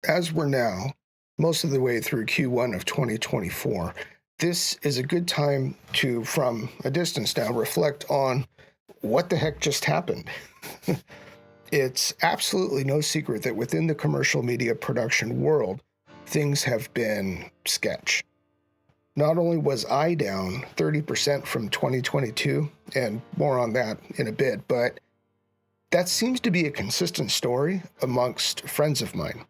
As we're now most of the way through Q1 of 2024, this is a good time to, from a distance now, reflect on what the heck just happened. It's absolutely no secret that within the commercial media production world, things have been sketch. Not only was I down 30% from 2022, and more on that in a bit, but that seems to be a consistent story amongst friends of mine.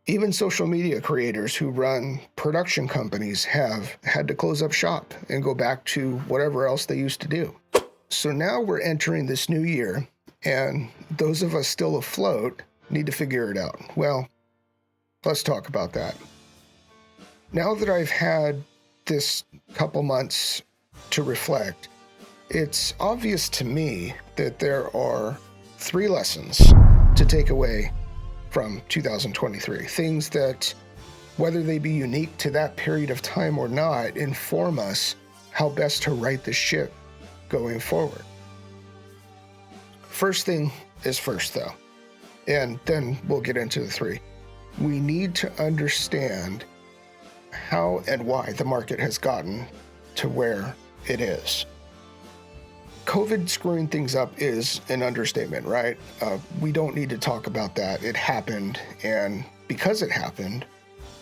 Even social media creators who run production companies have had to close up shop and go back to whatever else they used to do. So now we're entering this new year, and those of us still afloat need to figure it out. Well, let's talk about that. Now that I've had this couple months to reflect, it's obvious to me that there are 3 lessons to take away from 2023. Things that, whether they be unique to that period of time or not, inform us how best to right the ship going forward. First thing is first, though, and then we'll get into the 3. We need to understand how and why the market has gotten to where it is. COVID screwing things up is an understatement, right? We don't need to talk about that. It happened, and because it happened,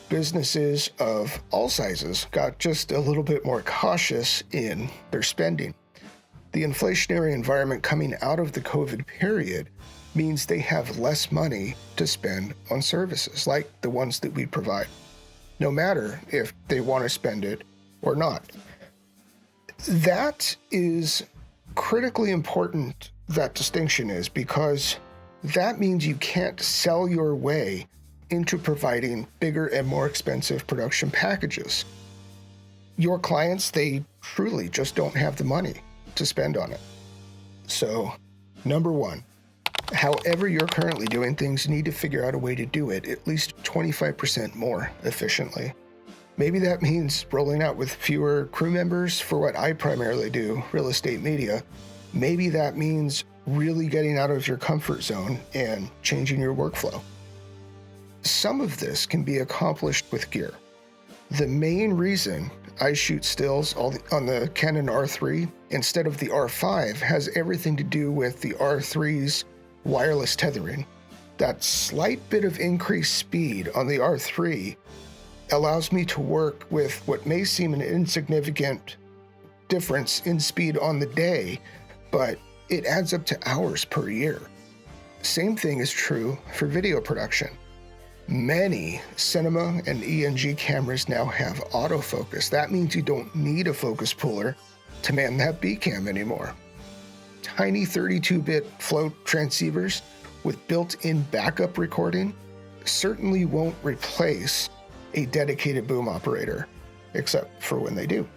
businesses of all sizes got just a little bit more cautious in their spending. The inflationary environment coming out of the COVID period means they have less money to spend on services like the ones that we provide, no matter if they want to spend it or not. That is critically important, that distinction is, because that means you can't sell your way into providing bigger and more expensive production packages. Your clients, they truly just don't have the money to spend on it. So, number 1, however you're currently doing things, you need to figure out a way to do it at least 25% more efficiently. Maybe that means rolling out with fewer crew members for what I primarily do, real estate media. Maybe that means really getting out of your comfort zone and changing your workflow. Some of this can be accomplished with gear. The main reason I shoot stills on the Canon R3 instead of the R5 has everything to do with the R3's wireless tethering. That slight bit of increased speed on the R3 allows me to work with what may seem an insignificant difference in speed on the day, but it adds up to hours per year. Same thing is true for video production. Many cinema and ENG cameras now have autofocus. That means you don't need a focus puller to man that B cam anymore. Tiny 32-bit float transceivers with built-in backup recording certainly won't replace a dedicated boom operator, except for when they do.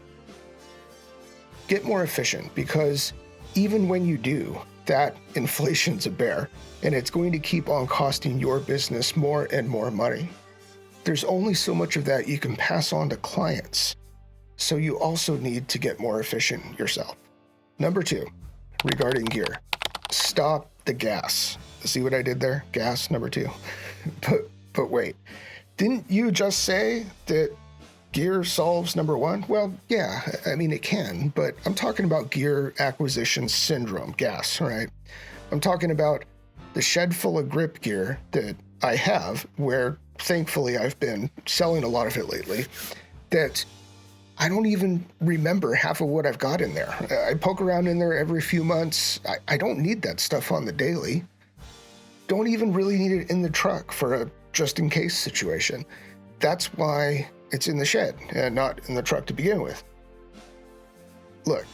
Get more efficient, because even when you do, that inflation's a bear, and it's going to keep on costing your business more and more money. There's only so much of that you can pass on to clients, so you also need to get more efficient yourself. Number 2, regarding gear, stop the gas. See what I did there? Gas, number 2. But wait. Didn't you just say that gear solves number 1? Well, yeah, I mean, it can, but I'm talking about gear acquisition syndrome, gas, right? I'm talking about the shed full of grip gear that I have, where thankfully I've been selling a lot of it lately, that I don't even remember half of what I've got in there. I poke around in there every few months. I don't need that stuff on the daily. Don't even really need it in the truck for a just-in-case situation. That's why it's in the shed and not in the truck to begin with. Look,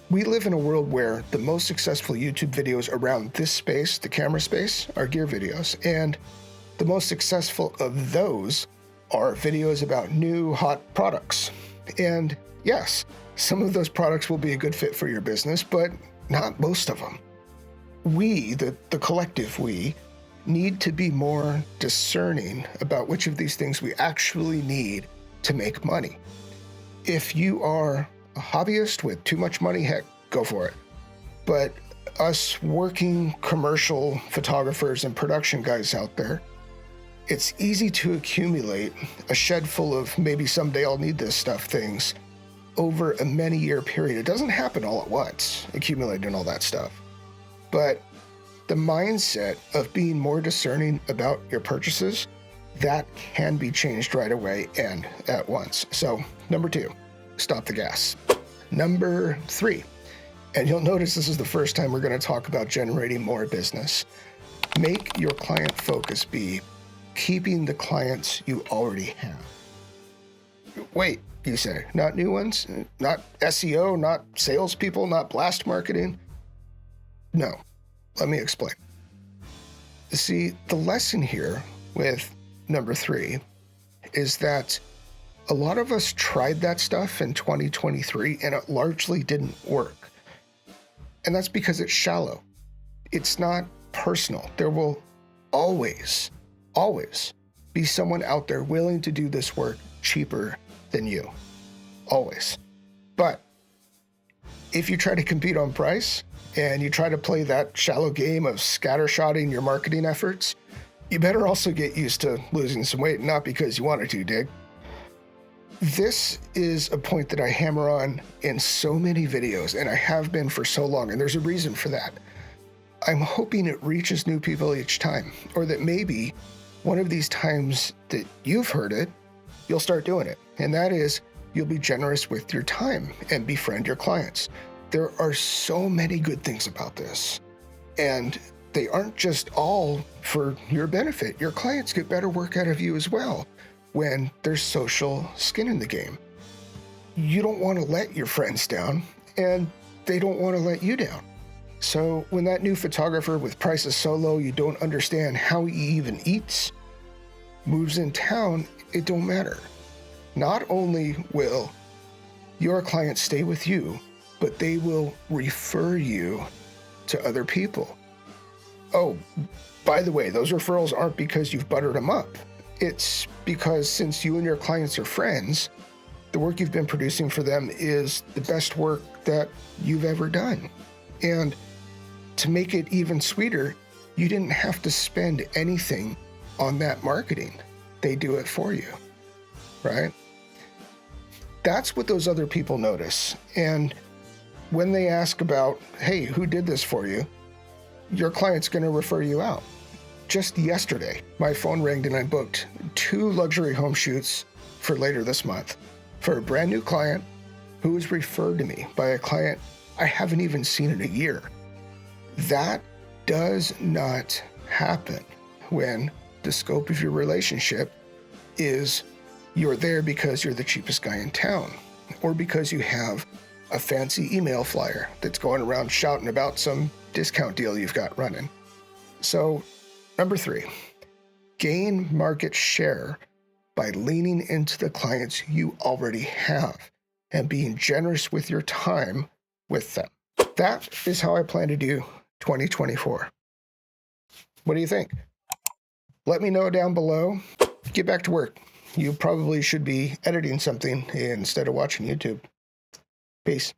we live in a world where the most successful YouTube videos around this space, the camera space, are gear videos, and the most successful of those are videos about new, hot products. And yes, some of those products will be a good fit for your business, but not most of them. We, the collective we, need to be more discerning about which of these things we actually need to make money. If you are a hobbyist with too much money, heck, go for it. But us working commercial photographers and production guys out there, It's easy to accumulate a shed full of maybe someday I'll need this stuff things over a many-year period. It doesn't happen all at once, accumulating all that stuff. But the mindset of being more discerning about your purchases, that can be changed right away and at once. So, number 2, stop the gas. Number 3, and you'll notice this is the first time we're going to talk about generating more business. Make your client focus be keeping the clients you already have. Wait, you say, not new ones? Not SEO, not salespeople, not blast marketing? No, let me explain. See, the lesson here with number 3 is that a lot of us tried that stuff in 2023 and it largely didn't work. And that's because it's shallow. It's not personal. There will always be someone out there willing to do this work cheaper than you. Always. But if you try to compete on price and you try to play that shallow game of scattershotting your marketing efforts, you better also get used to losing some weight, not because you wanted to, dig. This is a point that I hammer on in so many videos, and I have been for so long, and there's a reason for that. I'm hoping it reaches new people each time, or that maybe one of these times that you've heard it, you'll start doing it. And that is, you'll be generous with your time and befriend your clients. There are so many good things about this, and they aren't just all for your benefit. Your clients get better work out of you as well when there's social skin in the game. You don't want to let your friends down, and they don't want to let you down. So when that new photographer with prices so low you don't understand how he even eats moves in town, it don't matter. Not only will your clients stay with you, but they will refer you to other people. Oh, by the way, those referrals aren't because you've buttered them up. It's because since you and your clients are friends, the work you've been producing for them is the best work that you've ever done. And to make it even sweeter, you didn't have to spend anything on that marketing. They do it for you, right? That's what those other people notice. And when they ask about, hey, who did this for you? Your client's going to refer you out. Just yesterday, my phone rang and I booked 2 luxury home shoots for later this month for a brand new client who was referred to me by a client I haven't even seen in a year. That does not happen when the scope of your relationship is you're there because you're the cheapest guy in town, or because you have a fancy email flyer that's going around shouting about some discount deal you've got running. So, number 3, gain market share by leaning into the clients you already have and being generous with your time with them. That is how I plan to do 2024. What do you think? Let me know down below. Get back to work. You probably should be editing something instead of watching YouTube. Peace.